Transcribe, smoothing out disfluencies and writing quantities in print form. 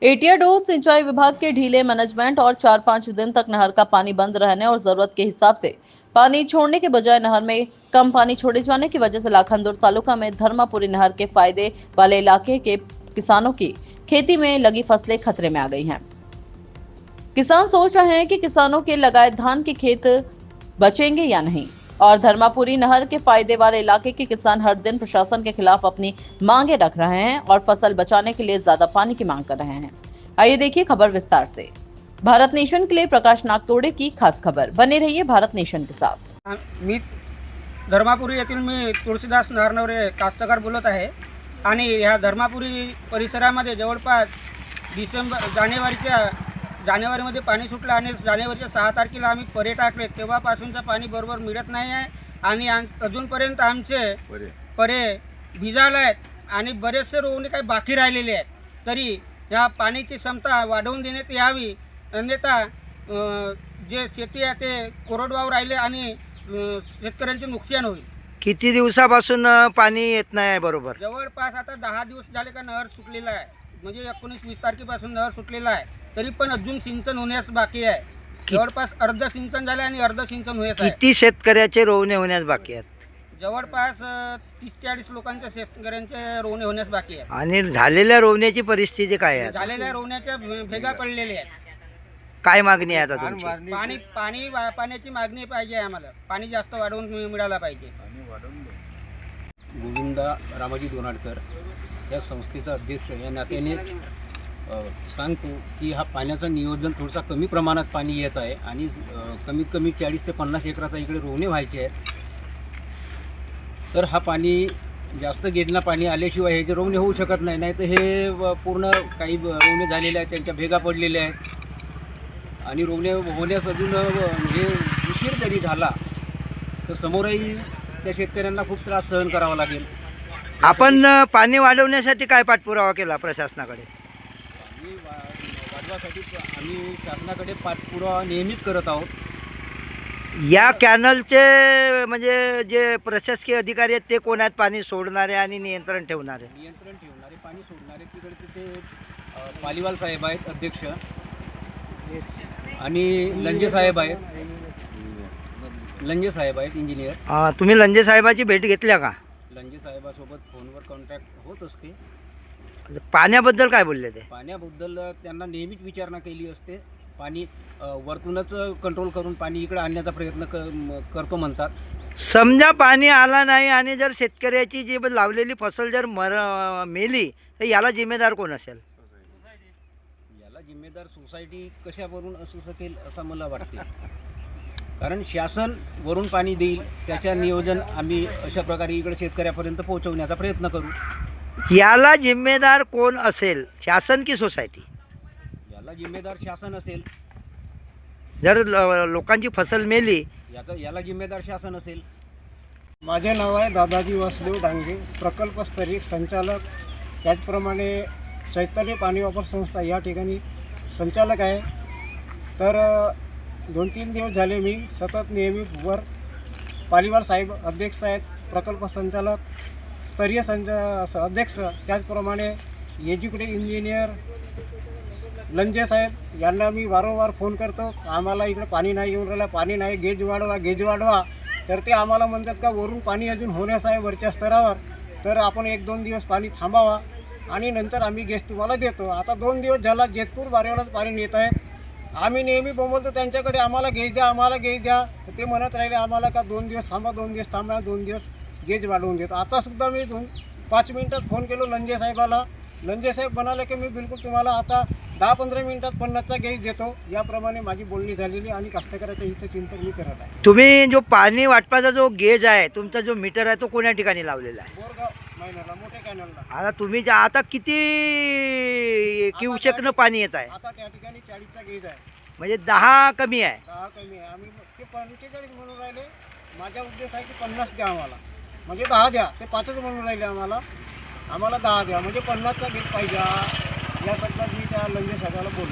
एटियाडोर सिंचाई विभाग के ढीले मैनेजमेंट और 4-5 दिन तक नहर का पानी बंद रहने और जरूरत के हिसाब से पानी छोड़ने के बजाय नहर में कम पानी छोड़े जाने की वजह से लाखनदुर तालुका में धर्मापुरी नहर के फायदे वाले इलाके के किसानों की खेती में लगी फसलें खतरे में आ गई हैं। किसान सोच रहे हैं कि किसानों के लगाए धान के खेत बचेंगे या नहीं, और धर्मापुरी नहर के फायदे वाले इलाके के किसान हर दिन प्रशासन के खिलाफ अपनी मांगे रख रहे हैं और फसल बचाने के लिए ज्यादा पानी की मांग कर रहे हैं। आइए देखिए खबर विस्तार से। भारत नेशन के लिए प्रकाश नागतोडे की खास खबर। बने रहिए भारत नेशन के साथ। मी धर्मापुरी येथील मी तुळशीदास नारनवरे कास्तकार बोलत आहे आणि ह्या धर्मापुरी परिसरामध्ये जवळपास जानेवारीमध्ये पाणी सुटलं आणि जानेवारीच्या 6 तारखेला आम्ही परे टाकले, तेव्हापासूनचं पाणी बरोबर मिळत नाही आहे आणि अजूनपर्यंत आमचे परे भिजायला आहेत आणि बरेचसे रोवणे काही बाकी राहिलेले आहेत। तरी या पाण्याची क्षमता वाढवून देण्यात यावी, अन्यथा जे शेती आहे ते कोरडवाहू राहिले आणि शेतकऱ्यांचे नुकसान होईल। किती दिवसापासून पाणी येत नाही आहे? बरोबर जवळपास आता 10 दिवस झाले का नहर सुटलेला आहे, म्हणजे 19-20 तारखेपासून नहर सुटलेला आहे, तरी पण अजून सिंचन होण्यास बाकी आहे। जवळपास अर्ध सिंचन झाले आणि अर्ध सिंचन होण्यास आहे। किती शेतकऱ्याचे रोवणे होण्यास बाकी आहेत? जवळपास 30-40 लोकांच्या शेतकऱ्यांचे रोवणे होण्यास बाकी आहे। आणि झालेल्या रोवण्याची परिस्थिती काय आहे? झालेल्या रोवण्याच्या भेगा पडलेल्या आहेत। काय मागणी आहे आता तुमची? पाण्याची मागणी पाहिजे आम्हाला, पाणी जास्त वाढवून मिळाला पाहिजे। गोविंदा रामाजी दोनाडकर या संस्थेचा अध्यक्ष या नात्याने सांगतो की हा पाण्याचं नियोजन थोडंसं कमी प्रमाणात पाणी येत आहे आणि कमीत कमी 40 ते 50 एकराचा इकडे रोवणे व्हायचे आहेत। तर हा पाणी जास्त गेडला पाणी आल्याशिवाय हे जे रोवणे होऊ शकत नाही, नाही तर हे पूर्ण काही रोवणे झालेले आहेत, त्यांच्या भेगा पडलेल्या आहेत आणि रोवणे होण्यास अजून म्हणजे उशीर जरी झाला तर समोरही त्या शेतकऱ्यांना खूप त्रास सहन करावा लागेल। आपण पाणी वाढवण्यासाठी काय पाठपुरावा केला प्रशासनाकडे? पाणी वाढवासाठी आम्ही शासनाकडे पाठपुरावा नेहमीच करत आहोत। या कॅनलचे म्हणजे जे प्रशासकीय अधिकारी आहेत ते कोण आहेत? पाणी सोडणारे आणि नियंत्रण ठेवणारे? पाणी सोडणारे तिकडे तिथे पालीवाल साहेब आहेत अध्यक्ष आणि लंजे साहेब आहेत इंजिनियर। तुम्ही लंजे साहेबाची भेट घेतल्या का? लंजे साहेबासोबत फोनवर कॉन्टॅक्ट होत असते। पाण्याबद्दल काय बोलले ते? पाण्याबद्दल त्यांना नेहमीच विचारणा केली असते। पाणी वरतूनच कंट्रोल करून पाणी इकडे आणण्याचा प्रयत्न करतो म्हणतात। समजा पाणी आला नाही आणि जर शेतकऱ्याची जी लावलेली फसल जर मेली तर याला जिम्मेदार कोण असेल? याला जिम्मेदार सोसायटी कशावरून असू शकेल असं मला वाटते, कारण शासन वरून पाणी देईल, त्याच्या नियोजन आम्ही अशा प्रकारे इकडे शेतकऱ्यापर्यंत पोहोचवण्याचा प्रयत्न करू। याला जिम्मेदार कोण असेल, शासन की सोसायटी? याला जिम्मेदार शासन असेल। जर लोकांची फसल मेली याला जिम्मेदार शासन असेल। माझे नाव आहे दादाजी वासुदेव डांगे, प्रकल्पस्तरीय संचालक, त्याचप्रमाणे चैतन्य पाणी वापर संस्था या ठिकाणी संचालक आहे। तर 2-3 दिवस झाले मी सतत नेहमी वर पालीवाल साहेब अध्यक्ष आहेत, प्रकल्प संचालक, स्तरीय अध्यक्ष, त्याचप्रमाणे एक्झिक्युटिव्ह इंजिनियर लंजे साहेब यांना मी वारंवार फोन करतो, आम्हाला इकडे पाणी नाही येऊन राहिलं, पाणी नाही, गेज वाढवा। तर ते आम्हाला म्हणतात का वरून पाणी अजून होण्यास आहे वरच्या स्तरावर, तर आपण 1-2 दिवस पाणी थांबावा आणि नंतर आम्ही गेज तुम्हाला देतो। आता 2 दिवस झाला जेतपूर बारेवालाच पाणी येत आहे। आम्ही नेहमी बोलतो त्यांच्याकडे, आम्हाला गेज द्या। ते म्हणत राहिले आम्हाला का 2 दिवस थांबा, 2 दिवस गेज वाढवून देतो। आतासुद्धा मी 5 मिनिटात फोन केलो लंजे साहेबाला। लंजे साहेब म्हणाले की मी बिलकुल तुम्हाला आता 10-15 मिनिटात 50चा गेज देतो। याप्रमाणे माझी बोलणी झालेली आणि कास्तकाराच्या हितचिंतन मी करत आहे। तुम्ही जो पाणी वाटपाचा जो गेज आहे, तुमचा जो मीटर आहे, तो कोण्या ठिकाणी लावलेला आहे? बोरगाव महिन्याला मोठ्या कॅनलला। आता तुम्ही आता किती क्युसेकनं पाणी येत आहे? आता त्या ठिकाणी 40चा गेज आहे, म्हणजे 10 कमी आहे। 10 कमी आहे। आम्ही ते 45 म्हणून राहिले, माझा उद्देश आहे की 50 द्या आम्हाला, म्हणजे 10 द्या। ते 5च म्हणून राहिले आम्हाला 10 द्या, म्हणजे 50चा गेज पाहिजे। या शब्दात मी त्या लंजे साहेबाला बोललो।